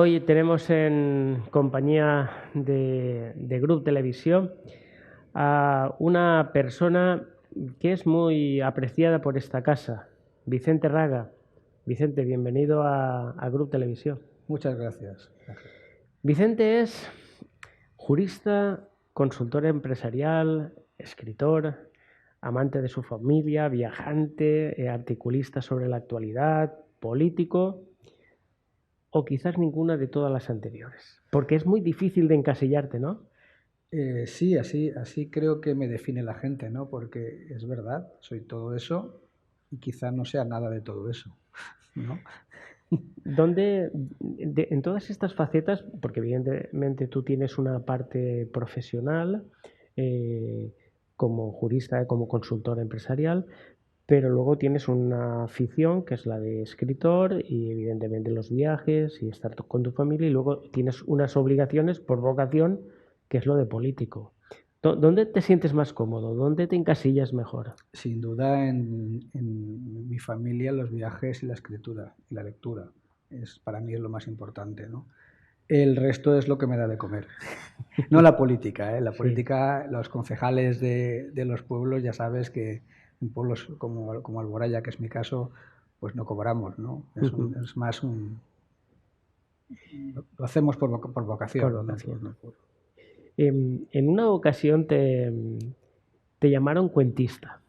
Hoy tenemos en compañía de Grup Televisión a una persona que es muy apreciada por esta casa, Vicente Raga. Vicente, bienvenido a Grup Televisión. Muchas gracias, Ángel. Vicente es jurista, consultor empresarial, escritor, amante de su familia, viajante, articulista sobre la actualidad, político, o quizás ninguna de todas las anteriores. Porque es muy difícil de encasillarte, ¿no? Sí, así creo que me define la gente, ¿no? Porque es verdad, soy todo eso y quizá no sea nada de todo eso, ¿no? ¿Dónde, en todas estas facetas, porque evidentemente tú tienes una parte profesional como jurista, como consultor empresarial, pero luego tienes una afición que es la de escritor y evidentemente los viajes y estar con tu familia, y luego tienes unas obligaciones por vocación que es lo de político. ¿Dónde te sientes más cómodo? ¿Dónde te encasillas mejor? Sin duda en mi familia los viajes y la escritura y la lectura. Para mí es lo más importante, ¿no? El resto es lo que me da de comer. No la política, ¿eh? La Sí. política, los concejales de los pueblos, ya sabes que en pueblos como Alboraya, que es mi caso, pues no cobramos, ¿no? Es más lo hacemos por Por vocación, ¿no? vocación. En una ocasión te llamaron cuentista.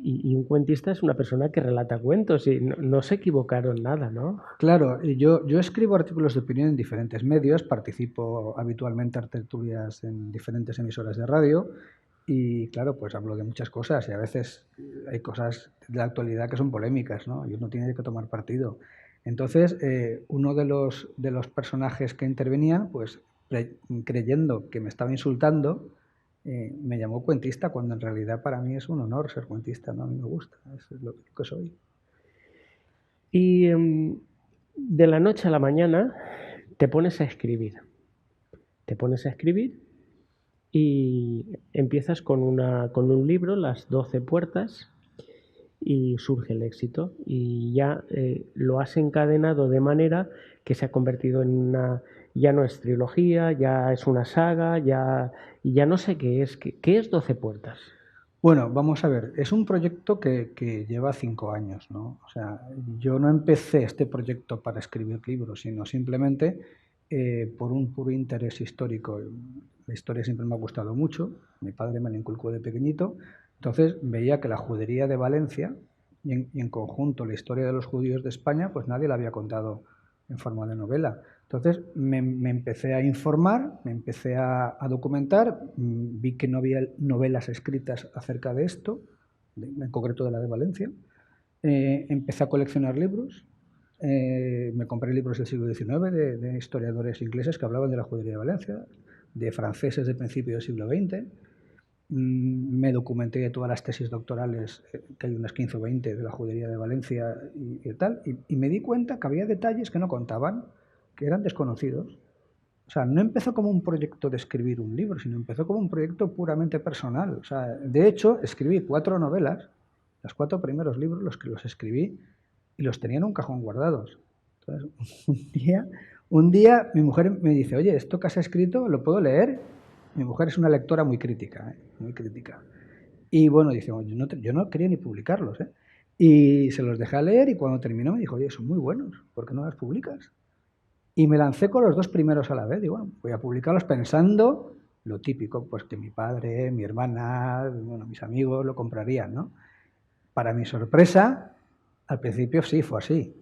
Y un cuentista es una persona que relata cuentos y no se equivocaron nada, ¿no? Claro, y yo escribo artículos de opinión en diferentes medios, participo habitualmente en tertulias en diferentes emisoras de radio y, claro, pues hablo de muchas cosas y a veces hay cosas de la actualidad que son polémicas, ¿no? Y uno tiene que tomar partido. Entonces, uno de los personajes que intervenía, pues creyendo que me estaba insultando, me llamó cuentista, cuando en realidad para mí es un honor ser cuentista, ¿no? A mí me gusta, es lo que soy. Y de la noche a la mañana te pones a escribir. Te pones a escribir y empiezas con un libro, Las 12 puertas, y surge el éxito. Y ya lo has encadenado de manera que se ha convertido en una... Ya no es trilogía, ya es una saga, y ya no sé qué es. ¿Qué es 12 puertas? Bueno, vamos a ver, es un proyecto que lleva 5 años, ¿no? O sea, yo no empecé este proyecto para escribir libros, sino simplemente por un puro interés histórico. La historia siempre me ha gustado mucho, mi padre me la inculcó de pequeñito, entonces veía que la judería de Valencia y en conjunto la historia de los judíos de España, pues nadie la había contado en forma de novela. Entonces me empecé a informar, me empecé a documentar, vi que no había novelas escritas acerca de esto, en concreto de la de Valencia. Empecé a coleccionar libros, me compré libros del siglo XIX de historiadores ingleses que hablaban de la judería de Valencia, de franceses de principios del siglo XX. Me documenté de todas las tesis doctorales, que hay unas 15 o 20 de la judería de Valencia y tal, y me di cuenta que había detalles que no contaban, que eran desconocidos. O sea, no empezó como un proyecto de escribir un libro, sino empezó como un proyecto puramente personal. O sea, de hecho, escribí 4 novelas, los 4 primeros libros los escribí y los tenía en un cajón guardados. Entonces, un día mi mujer me dice, oye, ¿esto que has escrito lo puedo leer? Mi mujer es una lectora muy crítica, muy crítica. Y bueno, dice, yo no quería ni publicarlos, ¿eh? Y se los dejé a leer y cuando terminó me dijo, oye, son muy buenos, ¿por qué no los publicas? Y me lancé con los 2 primeros a la vez. Digo, bueno, voy a publicarlos pensando lo típico, pues que mi padre, mi hermana, bueno, mis amigos lo comprarían, ¿no? Para mi sorpresa, al principio sí fue así.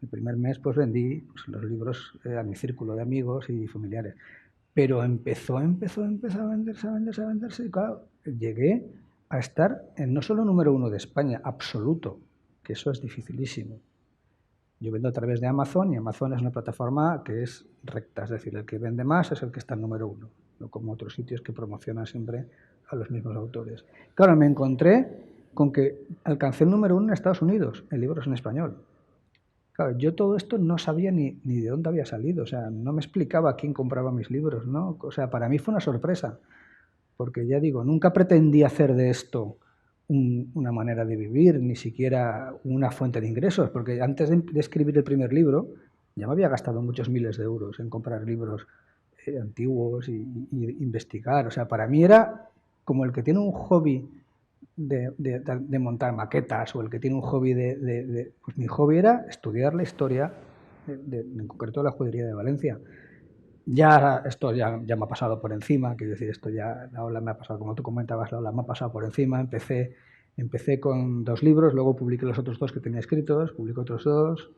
El primer mes pues vendí pues, los libros a mi círculo de amigos y familiares. Pero empezó a venderse y claro, llegué a estar en no solo número 1 de España, absoluto, que eso es dificilísimo. Yo vendo a través de Amazon y Amazon es una plataforma que es recta, es decir, el que vende más es el que está en número 1, no como otros sitios que promocionan siempre a los mismos autores. Claro, me encontré con que alcancé el número 1 en Estados Unidos, en libros en español. Claro, yo todo esto no sabía ni de dónde había salido, o sea, no me explicaba quién compraba mis libros, ¿no? O sea, para mí fue una sorpresa, porque ya digo, nunca pretendí hacer de esto una manera de vivir, ni siquiera una fuente de ingresos, porque antes de escribir el primer libro, Ya me había gastado muchos miles de euros en comprar libros antiguos y investigar. O sea, para mí era como el que tiene un hobby de montar maquetas o el que tiene un hobby Pues mi hobby era estudiar la historia, en concreto la judería de Valencia. Ya esto ya me ha pasado por encima, quiero decir, esto ya, la ola me ha pasado, como tú comentabas, la ola me ha pasado por encima. Empecé con 2 libros, luego publiqué los otros 2 que tenía escritos, publicé otros 2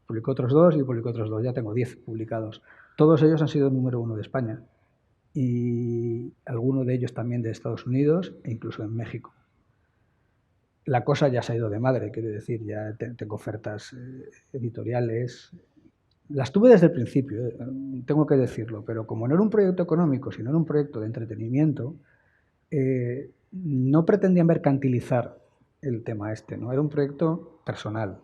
y publicé otros 2, ya tengo 10 publicados. Todos ellos han sido número 1 de España y alguno de ellos también de Estados Unidos e incluso en México. La cosa ya se ha ido de madre, quiero decir, ya tengo ofertas editoriales. Las tuve desde el principio, tengo que decirlo, pero como no era un proyecto económico, sino era un proyecto de entretenimiento, no pretendía mercantilizar el tema este, ¿no? Era un proyecto personal.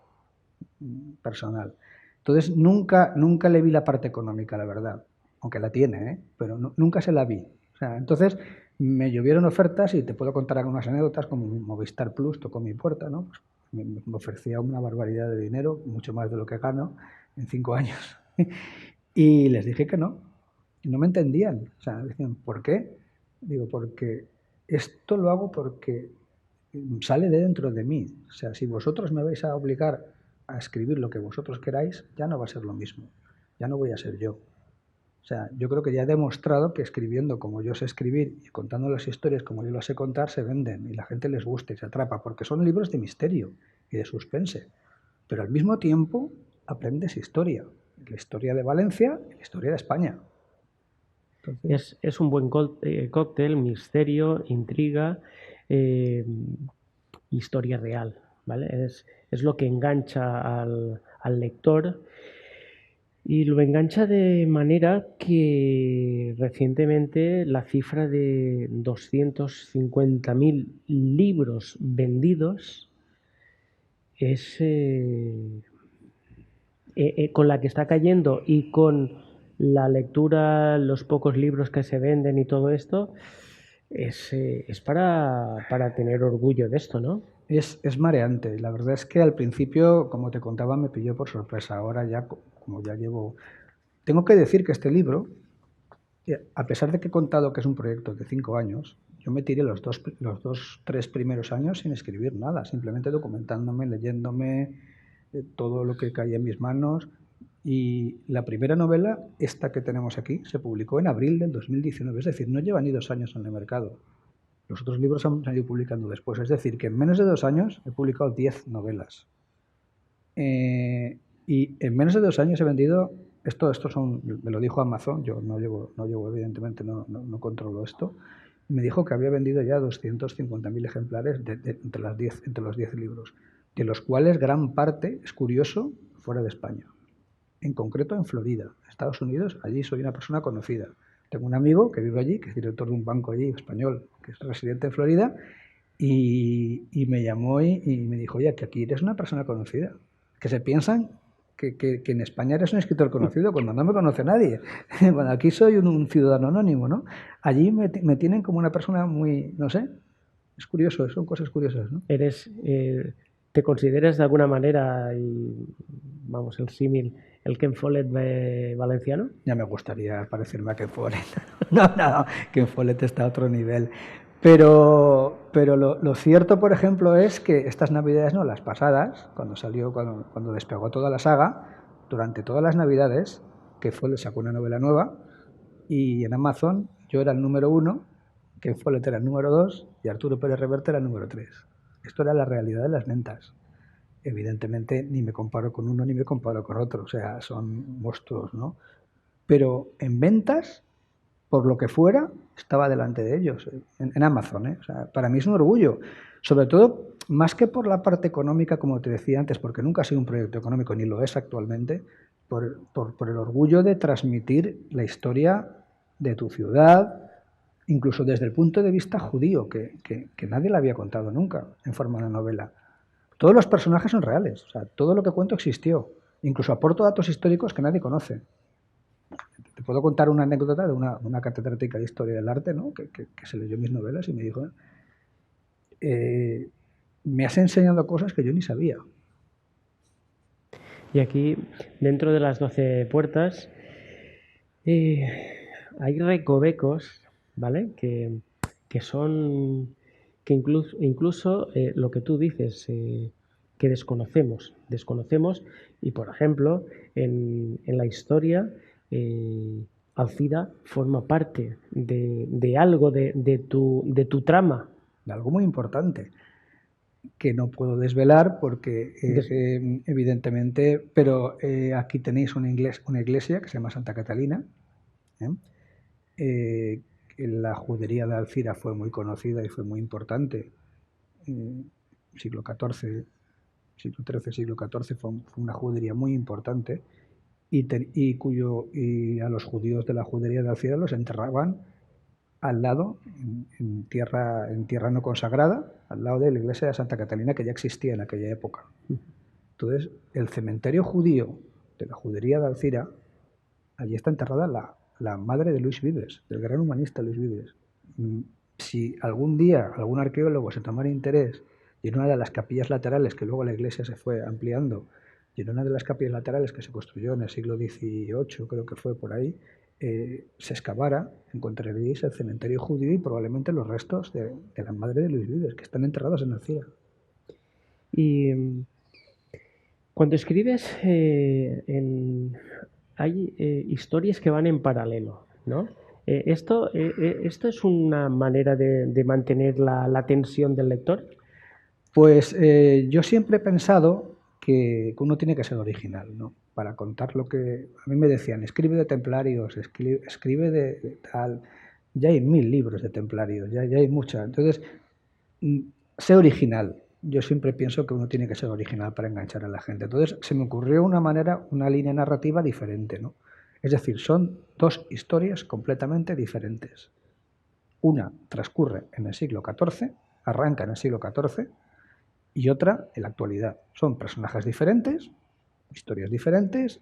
Entonces nunca le vi la parte económica, la verdad, aunque la tiene, pero nunca se la vi. O sea, entonces me llovieron ofertas y te puedo contar algunas anécdotas, como Movistar Plus tocó mi puerta, ¿no? Pues me ofrecía una barbaridad de dinero, mucho más de lo que gano en 5 años. Y les dije que no. Y no me entendían. O sea, decían, ¿por qué? Digo, porque esto lo hago porque sale de dentro de mí. O sea, si vosotros me vais a obligar a escribir lo que vosotros queráis, ya no va a ser lo mismo. Ya no voy a ser yo. O sea, yo creo que ya he demostrado que escribiendo como yo sé escribir y contando las historias como yo las sé contar, se venden y la gente les gusta y se atrapa, porque son libros de misterio y de suspense. Pero al mismo tiempo aprendes historia. La historia de Valencia y la historia de España. Entonces... es un buen cóctel, misterio, intriga, eh, historia real, ¿vale? Es lo que engancha al lector y lo engancha de manera que recientemente la cifra de 250.000 libros vendidos es con la que está cayendo y con la lectura, los pocos libros que se venden y todo esto, es para tener orgullo de esto, ¿no? Es mareante. La verdad es que al principio, como te contaba, me pilló por sorpresa. Ahora ya, como ya llevo... Tengo que decir que este libro, a pesar de que he contado que es un proyecto de 5 años, yo me tiré los 3 primeros años sin escribir nada, simplemente documentándome, leyéndome todo lo que caía en mis manos. Y la primera novela, esta que tenemos aquí, se publicó en abril del 2019, es decir, no lleva ni 2 años en el mercado. Los otros libros se han ido publicando después, es decir, que en menos de 2 años he publicado 10 novelas. Y en menos de 2 años he vendido, esto me lo dijo Amazon, yo no llevo evidentemente, no controlo esto, me dijo que había vendido ya 250.000 ejemplares entre los 10 libros, de los cuales gran parte, es curioso, fuera de España. En concreto en Florida, Estados Unidos, allí soy una persona conocida. Tengo un amigo que vive allí, que es director de un banco allí español, que es residente en Florida, y me llamó y me dijo, oye, que aquí eres una persona conocida, que se piensan que en España eres un escritor conocido cuando no me conoce nadie. Bueno, aquí soy un ciudadano anónimo, ¿no? Allí me tienen como una persona muy, no sé, es curioso, son cosas curiosas, ¿no? ¿Te consideras de alguna manera, y vamos, el símil, el Ken Follett valenciano? Ya me gustaría parecerme a Ken Follett. No, Ken Follett está a otro nivel. Pero lo cierto, por ejemplo, es que estas navidades, no, las pasadas, cuando despegó toda la saga, durante todas las navidades, Ken Follett sacó una novela nueva y en Amazon yo era el número 1, Ken Follett era el número 2 y Arturo Pérez Reverte era el número 3. Esto era la realidad de las ventas. Evidentemente ni me comparo con uno ni me comparo con otro, o sea, son monstruos, ¿no? Pero en ventas, por lo que fuera, estaba delante de ellos, en Amazon, ¿eh? O sea, para mí es un orgullo, sobre todo, más que por la parte económica, como te decía antes, porque nunca ha sido un proyecto económico, ni lo es actualmente, por el orgullo de transmitir la historia de tu ciudad, incluso desde el punto de vista judío, que nadie la había contado nunca en forma de novela. Todos los personajes son reales, o sea, todo lo que cuento existió. Incluso aporto datos históricos que nadie conoce. Te puedo contar una anécdota de una catedrática de Historia del Arte, ¿no? que se leyó mis novelas y me dijo, me has enseñado cosas que yo ni sabía. Y aquí, dentro de las 12 puertas, hay recovecos, ¿vale? Que son, que incluso lo que tú dices, que desconocemos y, por ejemplo, en la historia, Alcira forma parte de algo de tu trama. De algo muy importante, que no puedo desvelar porque evidentemente, pero aquí tenéis una iglesia que se llama Santa Catalina. La judería de Alcira fue muy conocida y fue muy importante. Siglo XIV, siglo XIII, siglo XIV fue una judería muy importante y a los judíos de la judería de Alcira los enterraban al lado, en tierra no consagrada, al lado de la iglesia de Santa Catalina, que ya existía en aquella época. Entonces, el cementerio judío de la judería de Alcira, allí está enterrada la madre de Luis Vives, del gran humanista Luis Vives. Si algún día algún arqueólogo se tomara interés y en una de las capillas laterales, que luego la iglesia se fue ampliando, y en una de las capillas laterales que se construyó en el siglo XVIII, creo que fue por ahí, se excavara, encontraréis el cementerio judío y probablemente los restos de la madre de Luis Vives, que están enterrados en Alcira. Y cuando escribes, hay historias que van en paralelo, ¿no? ¿Esto es una manera de mantener la tensión del lector? Pues yo siempre he pensado que uno tiene que ser original, ¿no? Para contar lo que... A mí me decían, escribe de templarios, escribe de tal... Ya hay 1000 libros de templarios, ya hay muchas. Entonces, sé original. Yo siempre pienso que uno tiene que ser original para enganchar a la gente. Entonces, se me ocurrió una línea narrativa diferente, ¿no? Es decir, son dos historias completamente diferentes. Una transcurre en el siglo XIV, arranca en el siglo XIV, y otra en la actualidad. Son personajes diferentes, historias diferentes,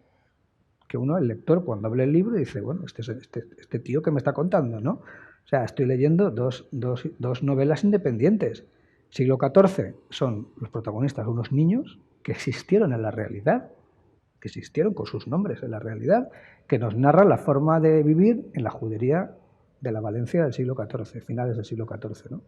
que uno, el lector, cuando abre el libro, dice, bueno, este tío que me está contando, ¿no? O sea, estoy leyendo dos novelas independientes. Siglo XIV son los protagonistas unos niños que existieron en la realidad, que existieron con sus nombres en la realidad, que nos narran la forma de vivir en la judería de la Valencia del siglo XIV, finales del siglo XIV, ¿no?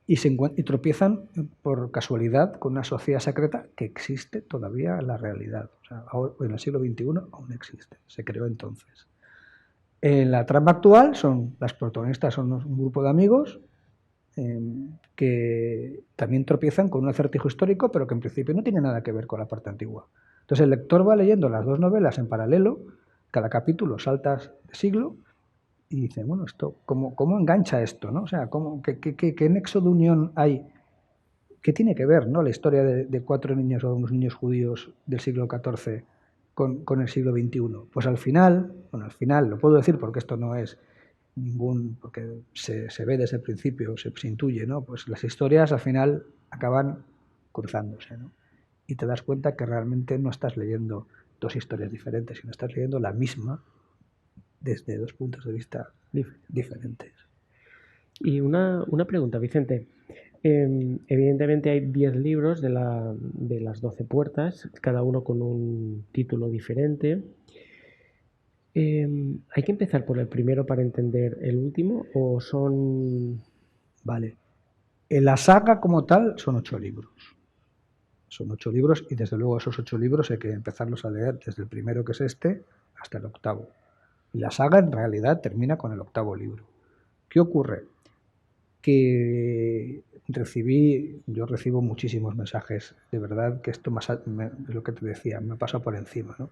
Y tropiezan por casualidad con una sociedad secreta que existe todavía en la realidad. O sea, en el siglo XXI aún existe, se creó entonces. En la trama actual, las protagonistas son un grupo de amigos que también tropiezan con un acertijo histórico, pero que en principio no tiene nada que ver con la parte antigua. Entonces el lector va leyendo las dos novelas en paralelo, cada capítulo saltas de siglo, y dice, bueno, ¿cómo engancha esto? ¿No? O sea, ¿qué nexo de unión hay? ¿Qué tiene que ver, ¿no? La historia de 4 niños o unos niños judíos del siglo XIV con el siglo XXI? Pues al final, lo puedo decir porque esto no es porque se ve desde el principio, se intuye, ¿no? Pues las historias al final acaban cruzándose, ¿no? Y te das cuenta que realmente no estás leyendo dos historias diferentes, sino estás leyendo la misma desde dos puntos de vista diferentes. Y una pregunta, Vicente. Evidentemente hay 10 libros de las 12 puertas, cada uno con un título diferente. ¿Hay que empezar por el primero para entender el último o son...? Vale. En la saga como tal son 8 libros. Son 8 libros y desde luego esos 8 libros hay que empezarlos a leer desde el primero, que es este, hasta el octavo. Y la saga en realidad termina con el octavo libro. ¿Qué ocurre? Que yo recibo muchísimos mensajes, de verdad que esto es lo que te decía, me pasa por encima, ¿no?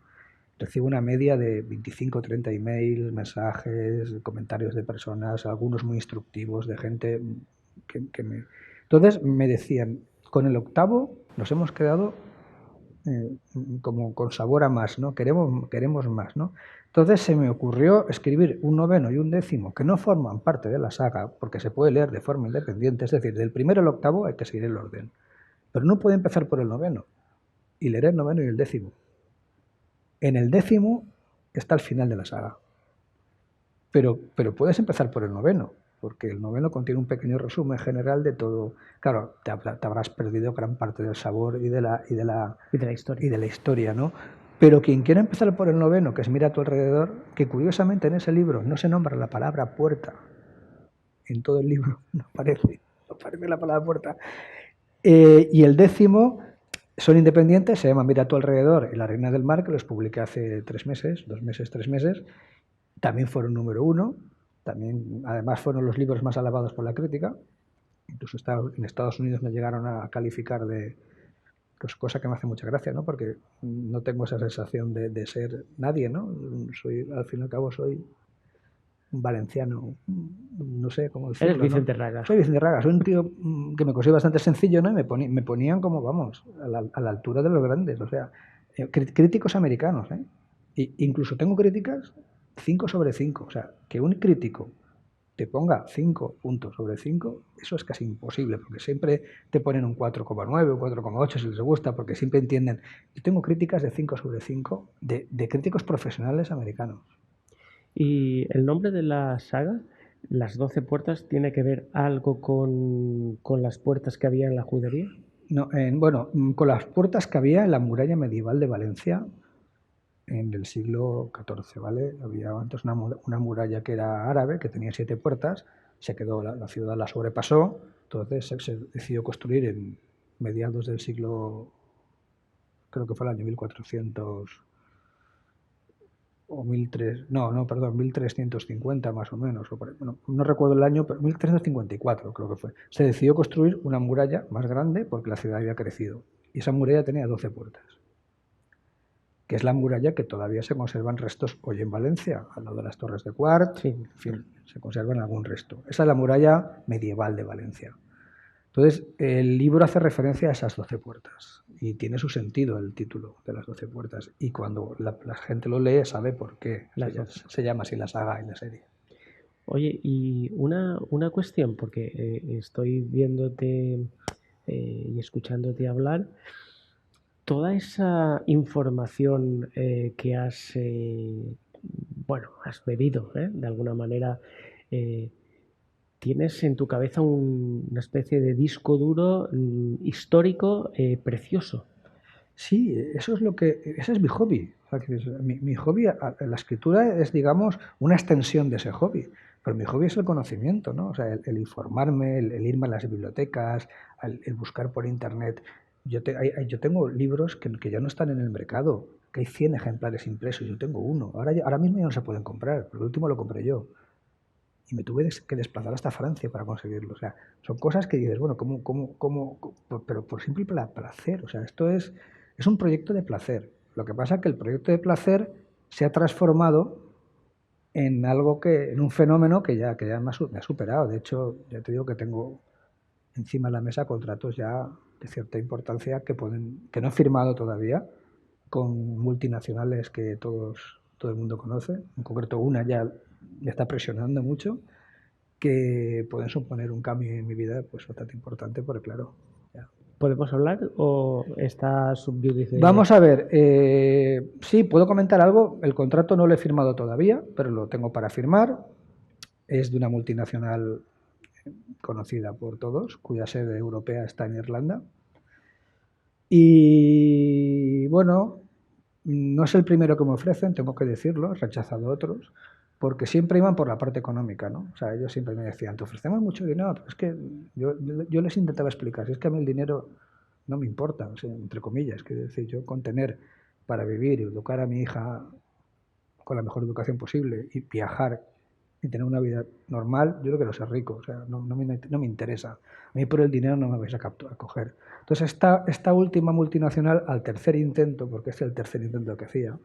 Recibo una media de 25 o 30 emails, mensajes, comentarios de personas, algunos muy instructivos, de gente que me... Entonces me decían, con el octavo nos hemos quedado como con sabor a más, ¿no? Queremos más, ¿no? Entonces se me ocurrió escribir un noveno y un décimo que no forman parte de la saga, porque se puede leer de forma independiente, es decir, del primero al octavo hay que seguir el orden. Pero no puede empezar por el noveno, y leer el noveno y el décimo. En el décimo está el final de la saga. Pero puedes empezar por el noveno, porque el noveno contiene un pequeño resumen general de todo. Claro, te habrás perdido gran parte del sabor y de la historia, ¿no? Pero quien quiera empezar por el noveno, que es Mira a tu alrededor, que curiosamente en ese libro no se nombra la palabra puerta. En todo el libro no aparece la palabra puerta. Y el 10º son independientes, se llama Mira a tu alrededor y La reina del mar, que los publiqué hace 3 meses, 2 meses, 3 meses. También fueron número 1. También, además, fueron los libros más alabados por la crítica. Incluso en Estados Unidos me llegaron a calificar de... Pues cosa que me hace mucha gracia, ¿no? Porque no tengo esa sensación de ser nadie, ¿no? Al fin y al cabo soy un valenciano, no sé cómo decirlo. Eres Vicente Raga. Soy Vicente Raga, soy un tío que me considero bastante sencillo, ¿no? Y me ponían como, vamos, a la altura de los grandes, o sea, críticos americanos, ¿eh? Incluso tengo críticas 5 sobre 5, o sea, que un crítico te ponga 5 puntos sobre 5, eso es casi imposible, porque siempre te ponen un 4,9, un 4,8 si les gusta, porque siempre entienden. Yo tengo críticas de 5 sobre 5 de críticos profesionales americanos. ¿Y el nombre de la saga, Las 12 puertas, tiene que ver algo con las puertas que había en la judería? No, bueno, con las puertas que había en la muralla medieval de Valencia en el siglo XIV, ¿vale? Había antes una muralla que era árabe, que tenía 7 puertas, se quedó, la ciudad la sobrepasó, entonces se decidió construir en mediados del siglo, creo que fue el año 1400 o 1350 más o menos, bueno, no recuerdo el año, pero 1354 creo que fue. Se decidió construir una muralla más grande porque la ciudad había crecido y esa muralla tenía 12 puertas, que es la muralla que todavía se conservan restos hoy en Valencia, al lado de las Torres de Quart, sí. En fin, se conservan algún resto. Esa es la muralla medieval de Valencia. Entonces, el libro hace referencia a esas 12 puertas y tiene su sentido el título de las 12 puertas. Y cuando la gente lo lee, sabe por qué se llama así la saga y la serie. Oye, y una cuestión, porque estoy viéndote y escuchándote hablar, toda esa información que has, has bebido, de alguna manera, tienes en tu cabeza una especie de disco duro histórico precioso. Sí, ese es mi hobby. O sea, mi hobby, la escritura es, digamos, una extensión de ese hobby. Pero mi hobby es el conocimiento, ¿no? O sea, el informarme, el irme a las bibliotecas, el buscar por internet. Yo tengo libros que ya no están en el mercado, que hay 100 ejemplares impresos, yo tengo uno. Ahora mismo ya no se pueden comprar, pero el último lo compré yo. Y me tuve que desplazar hasta Francia para conseguirlo. O sea, son cosas que dices, bueno, pero por simple placer. O sea, esto es un proyecto de placer. Lo que pasa es que el proyecto de placer se ha transformado en algo en un fenómeno que ya me ha superado. De hecho, ya te digo que tengo encima de la mesa contratos ya de cierta importancia que no he firmado todavía, con multinacionales que todo el mundo conoce. En concreto, una ya me está presionando mucho, que pueden suponer un cambio en mi vida pues bastante importante, porque claro. Ya. ¿Podemos hablar o está subyudice? Vamos a ver, sí, puedo comentar algo. El contrato no lo he firmado todavía, pero lo tengo para firmar. Es de una multinacional conocida por todos, cuya sede europea está en Irlanda. Y bueno, no es el primero que me ofrecen, tengo que decirlo, he rechazado otros, porque siempre iban por la parte económica, ¿no? O sea, ellos siempre me decían, te ofrecemos mucho dinero, pero es que yo les intentaba explicar, si es que a mí el dinero no me importa, o sea, entre comillas, quiero decir, yo con tener para vivir y educar a mi hija con la mejor educación posible y viajar y tener una vida normal, yo creo que soy rico, o sea, no me interesa. A mí por el dinero no me vais a coger. Entonces, esta última multinacional, al tercer intento, porque este es el tercer intento que hacía,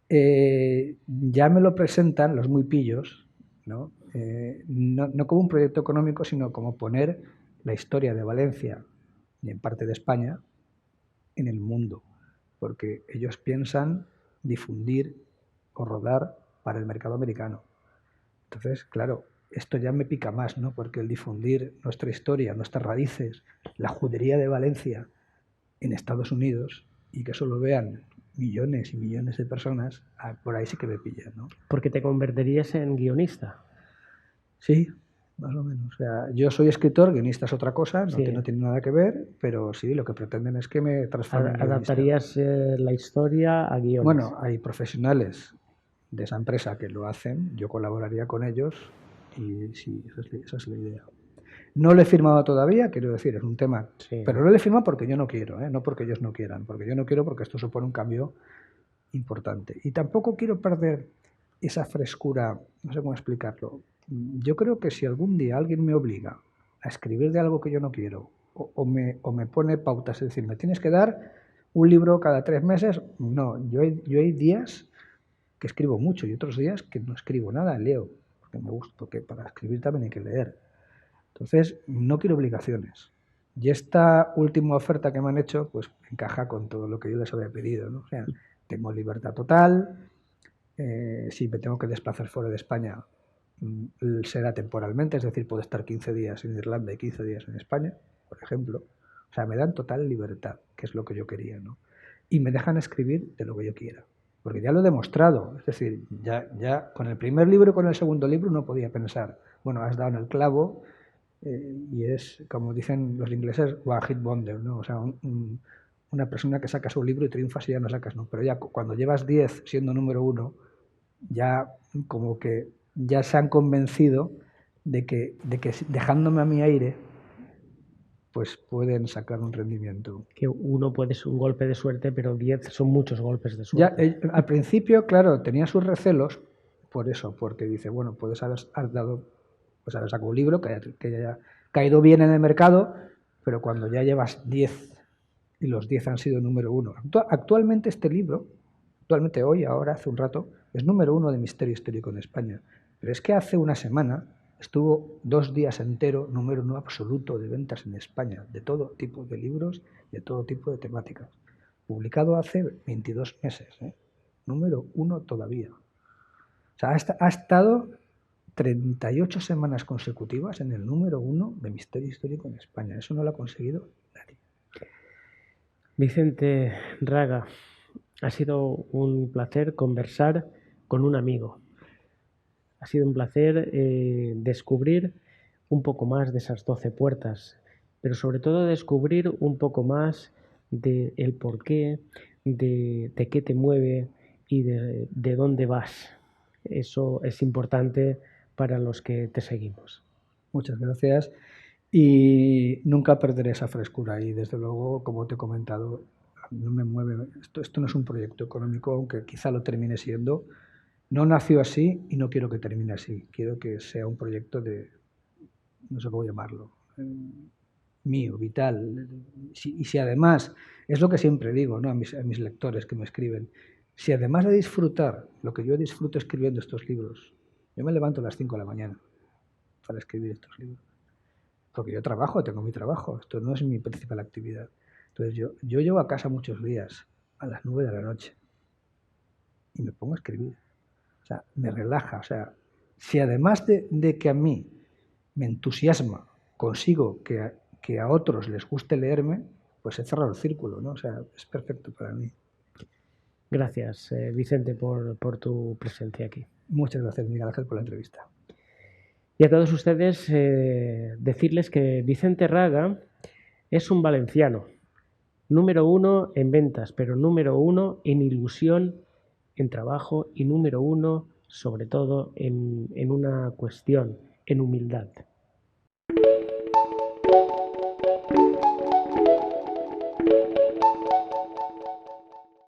ya me lo presentan los muy pillos, ¿no? No como un proyecto económico, sino como poner la historia de Valencia y en parte de España en el mundo, porque ellos piensan difundir o rodar para el mercado americano. Entonces, claro, esto ya me pica más, ¿no? Porque el difundir nuestra historia, nuestras raíces, la judería de Valencia en Estados Unidos y que eso lo vean millones y millones de personas, por ahí sí que me pillan, ¿no? Porque te convertirías en guionista. Sí, más o menos. O sea, yo soy escritor, guionista es otra cosa, no, Sí. no tiene nada que ver, pero sí, lo que pretenden es que me transforme en guionista. Adaptarías la historia a guiones. Bueno, hay profesionales de esa empresa que lo hacen, yo colaboraría con ellos y sí, esa es la idea. No lo he firmado todavía, quiero decir, es un tema, Sí. pero no lo he firmado porque yo no quiero, no porque ellos no quieran, porque yo no quiero porque esto supone un cambio importante. Y tampoco quiero perder esa frescura, no sé cómo explicarlo. Yo creo que si algún día alguien me obliga a escribir de algo que yo no quiero o me pone pautas, es decir, me tienes que dar un libro cada 3 meses, no, yo hay días que escribo mucho y otros días que no escribo nada, leo, porque me gusta, porque para escribir también hay que leer. Entonces, no quiero obligaciones. Y esta última oferta que me han hecho, pues encaja con todo lo que yo les había pedido, ¿no? O sea, tengo libertad total, si me tengo que desplazar fuera de España, será temporalmente, es decir, puedo estar 15 días en Irlanda y 15 días en España, por ejemplo. O sea, me dan total libertad, que es lo que yo quería, ¿no? Y me dejan escribir de lo que yo quiera. Porque ya lo he demostrado, es decir, ya con el primer libro y con el segundo libro no podía pensar, bueno, has dado en el clavo, y es, como dicen los ingleses, one hit wonder, ¿no? O sea, una persona que saca su libro y triunfas y ya no sacas, ¿no? Pero ya cuando llevas 10 siendo número uno, ya como que ya se han convencido de que dejándome a mi aire, pues pueden sacar un rendimiento. Que uno puede ser un golpe de suerte, pero 10 son muchos golpes de Ya, suerte. al principio, claro, tenía sus recelos por eso, porque dice, bueno, puedes haber dado, pues haber sacado un libro que haya caído bien en el mercado, pero cuando ya llevas 10 y los 10 han sido número uno. Actualmente este libro, actualmente hoy, ahora, hace un rato, es número uno de misterio histórico en España. Pero es que hace una semana estuvo 2 días entero número uno absoluto de ventas en España, de todo tipo de libros, de todo tipo de temáticas. Publicado hace 22 meses, número uno todavía. O sea, ha estado 38 semanas consecutivas en el número uno de misterio histórico en España. Eso no lo ha conseguido nadie. Vicente Raga, ha sido un placer conversar con un amigo. Ha sido un placer descubrir un poco más de esas 12 puertas, pero sobre todo descubrir un poco más del porqué, de qué te mueve y de dónde vas. Eso es importante para los que te seguimos. Muchas gracias. Y nunca perderé esa frescura. Y desde luego, como te he comentado, no me mueve. Esto no es un proyecto económico, aunque quizá lo termine siendo. No nació así y no quiero que termine así. Quiero que sea un proyecto de, no sé cómo llamarlo, mío, vital. Y si además, es lo que siempre digo, ¿no? a mis lectores que me escriben, si además de disfrutar lo que yo disfruto escribiendo estos libros, yo me levanto a las 5 de la mañana para escribir estos libros, porque yo trabajo, tengo mi trabajo, esto no es mi principal actividad. Entonces yo llego a casa muchos días a las 9 de la noche y me pongo a escribir. O sea, me relaja. O sea, si además de que a mí me entusiasma, consigo que a otros les guste leerme, pues he cerrado el círculo, ¿no? O sea, es perfecto para mí. Gracias, Vicente, por tu presencia aquí. Muchas gracias, Miguel Ángel, por la entrevista. Y a todos ustedes decirles que Vicente Raga es un valenciano, número uno en ventas, pero número uno en ilusión, en trabajo y número uno sobre todo en una cuestión, en humildad.